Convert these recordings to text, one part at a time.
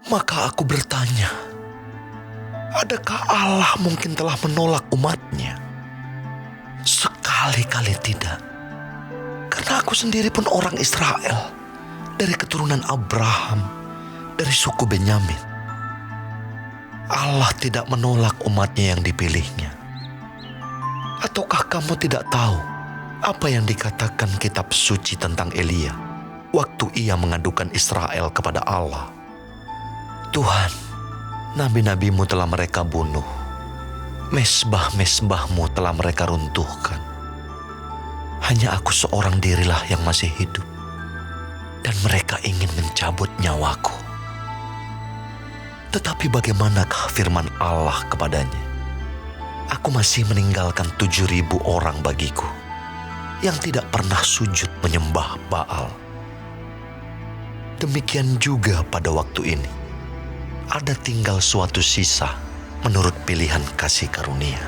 Maka aku bertanya, adakah Allah mungkin telah menolak umatnya? Sekali-kali tidak. Karena aku sendiri pun orang Israel, dari keturunan Abraham, dari suku Benyamin. Allah tidak menolak umatnya yang dipilihnya. Ataukah kamu tidak tahu apa yang dikatakan kitab suci tentang Elia waktu ia mengadukan Israel kepada Allah? Tuhan, nabi-nabimu telah mereka bunuh, mesbah-mesbahmu telah mereka runtuhkan. Hanya aku seorang dirilah yang masih hidup, dan mereka ingin mencabut nyawaku. Tetapi bagaimanakah firman Allah kepadanya? Aku masih meninggalkan 7.000 orang bagiku, yang tidak pernah sujud menyembah Baal. Demikian juga pada waktu ini, ada tinggal suatu sisa menurut pilihan kasih karunia.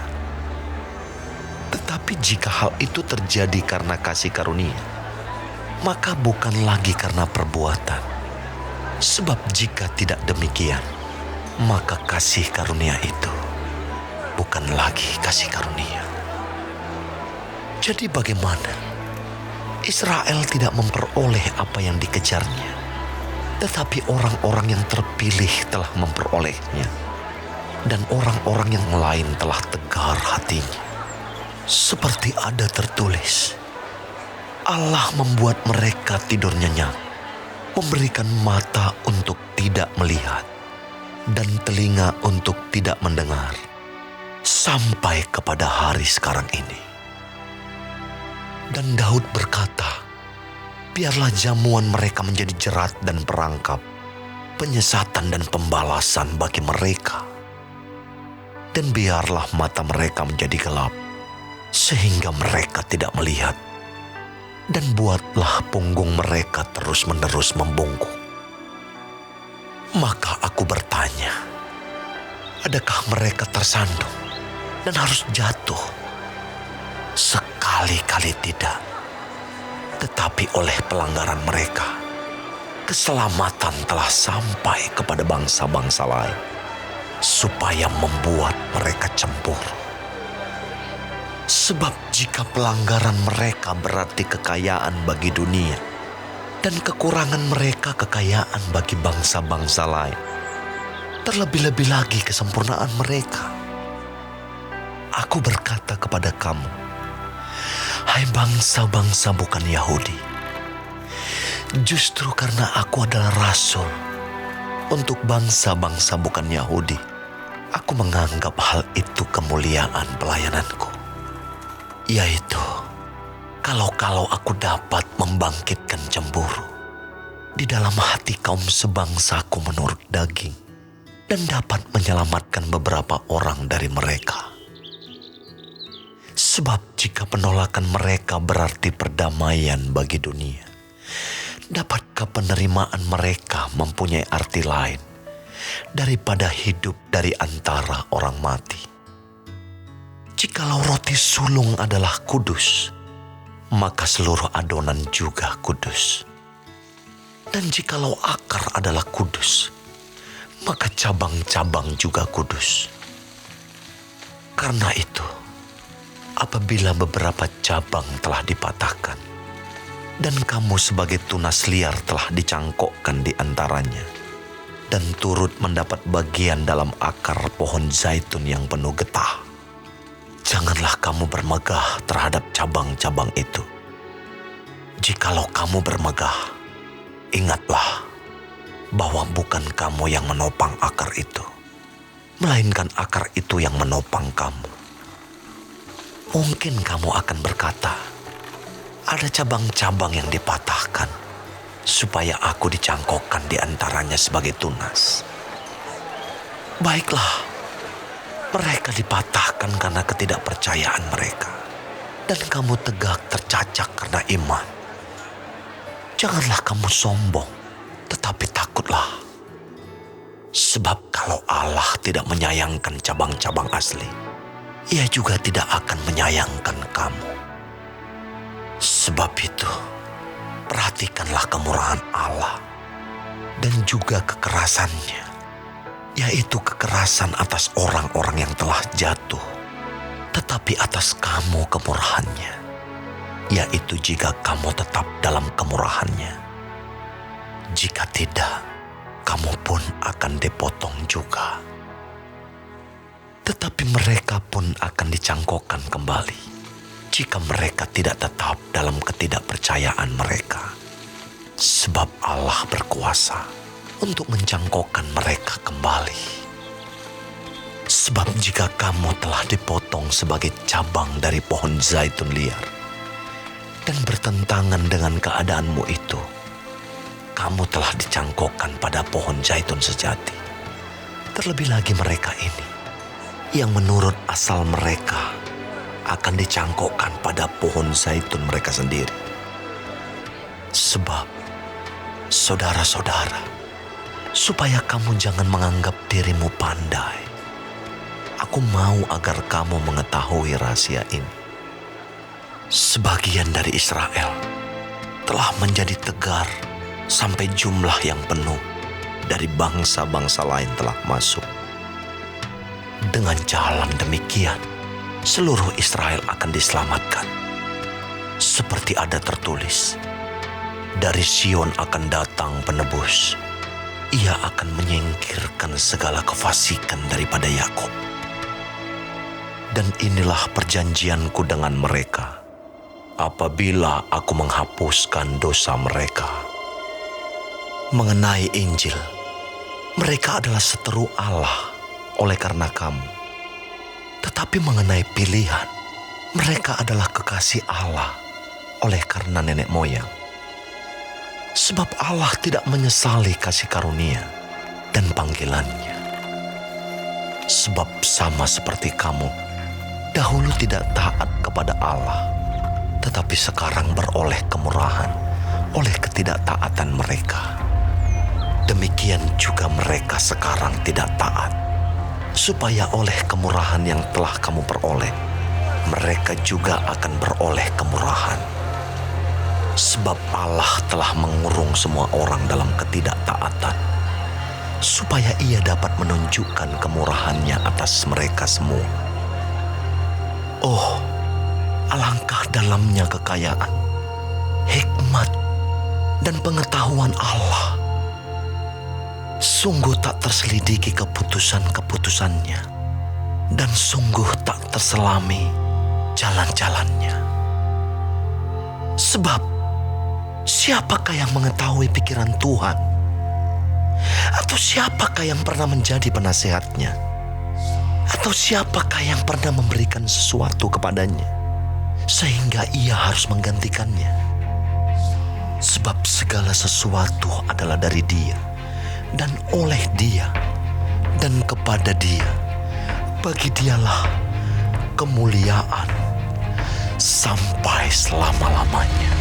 Tetapi jika hal itu terjadi karena kasih karunia, maka bukan lagi karena perbuatan. Sebab jika tidak demikian, maka kasih karunia itu bukan lagi kasih karunia. Jadi bagaimana? Israel tidak memperoleh apa yang dikejarnya, tetapi orang-orang yang terpilih telah memperolehnya, dan orang-orang yang lain telah tegar hatinya. Seperti ada tertulis, Allah membuat mereka tidur nyenyak, memberikan mata untuk tidak melihat, dan telinga untuk tidak mendengar, sampai kepada hari sekarang ini. Dan Daud berkata, biarlah jamuan mereka menjadi jerat dan perangkap, penyesatan dan pembalasan bagi mereka. Dan biarlah mata mereka menjadi gelap, sehingga mereka tidak melihat. Dan buatlah punggung mereka terus-menerus membungkuk. Maka aku bertanya, adakah mereka tersandung dan harus jatuh? Sekali-kali tidak. Tetapi oleh pelanggaran mereka, keselamatan telah sampai kepada bangsa-bangsa lain, supaya membuat mereka cemburu. Sebab jika pelanggaran mereka berarti kekayaan bagi dunia, dan kekurangan mereka kekayaan bagi bangsa-bangsa lain, terlebih-lebih lagi kesempurnaan mereka. Aku berkata kepada kamu, hai bangsa-bangsa bukan Yahudi, justru karena aku adalah rasul untuk bangsa-bangsa bukan Yahudi, aku menganggap hal itu kemuliaan pelayananku. Yaitu, kalau aku dapat membangkitkan cemburu di dalam hati kaum sebangsaku menurut daging, dan dapat menyelamatkan beberapa orang dari mereka. Sebab jika penolakan mereka berarti perdamaian bagi dunia, dapatkah penerimaan mereka mempunyai arti lain daripada hidup dari antara orang mati? Jikalau roti sulung adalah kudus, maka seluruh adonan juga kudus. Dan jikalau akar adalah kudus, maka cabang-cabang juga kudus. Karena itu, apabila beberapa cabang telah dipatahkan, dan kamu sebagai tunas liar telah dicangkokkan di antaranya, dan turut mendapat bagian dalam akar pohon zaitun yang penuh getah, janganlah kamu bermegah terhadap cabang-cabang itu. Jikalau kamu bermegah, ingatlah bahwa bukan kamu yang menopang akar itu, melainkan akar itu yang menopang kamu. Mungkin kamu akan berkata, ada cabang-cabang yang dipatahkan, supaya aku dicangkokkan di antaranya sebagai tunas. Baiklah, mereka dipatahkan karena ketidakpercayaan mereka, dan kamu tegak tercacak karena iman. Janganlah kamu sombong, tetapi takutlah. Sebab kalau Allah tidak menyayangkan cabang-cabang asli, Ia juga tidak akan menyayangkan kamu. Sebab itu, perhatikanlah kemurahan Allah dan juga kekerasannya, yaitu kekerasan atas orang-orang yang telah jatuh, tetapi atas kamu kemurahannya, yaitu jika kamu tetap dalam kemurahannya. Jika tidak, kamu pun akan dipotong juga. Tetapi mereka pun akan dicangkokkan kembali jika mereka tidak tetap dalam ketidakpercayaan mereka. Sebab Allah berkuasa untuk mencangkokkan mereka kembali. Sebab jika kamu telah dipotong sebagai cabang dari pohon zaitun liar dan bertentangan dengan keadaanmu itu, kamu telah dicangkokkan pada pohon zaitun sejati. Terlebih lagi mereka ini, yang menurut asal mereka akan dicangkokkan pada pohon zaitun mereka sendiri. Sebab, saudara-saudara, supaya kamu jangan menganggap dirimu pandai, aku mau agar kamu mengetahui rahasia ini. Sebagian dari Israel telah menjadi tegar sampai jumlah yang penuh dari bangsa-bangsa lain telah masuk. Dengan jalan demikian, seluruh Israel akan diselamatkan. Seperti ada tertulis, dari Sion akan datang penebus. Ia akan menyingkirkan segala kefasikan daripada Yakub. Dan inilah perjanjianku dengan mereka, apabila aku menghapuskan dosa mereka. Mengenai Injil, mereka adalah seteru Allah oleh karena kamu. Tetapi mengenai pilihan, mereka adalah kekasih Allah oleh karena nenek moyang. Sebab Allah tidak menyesali kasih karunia dan panggilannya. Sebab sama seperti kamu, dahulu tidak taat kepada Allah, tetapi sekarang beroleh kemurahan oleh ketidaktaatan mereka. Demikian juga mereka sekarang tidak taat, supaya oleh kemurahan yang telah kamu peroleh, mereka juga akan beroleh kemurahan. Sebab Allah telah mengurung semua orang dalam ketidaktaatan, supaya ia dapat menunjukkan kemurahannya atas mereka semua. Oh, alangkah dalamnya kekayaan, hikmat, dan pengetahuan Allah. Sungguh tak terselidiki keputusan-keputusannya, dan sungguh tak terselami jalan-jalannya. Sebab, siapakah yang mengetahui pikiran Tuhan? Atau siapakah yang pernah menjadi penasehatnya? Atau siapakah yang pernah memberikan sesuatu kepadanya, sehingga ia harus menggantikannya? Sebab segala sesuatu adalah dari Dia, dan oleh Dia, dan kepada Dia. Bagi Dialah kemuliaan sampai selama-lamanya.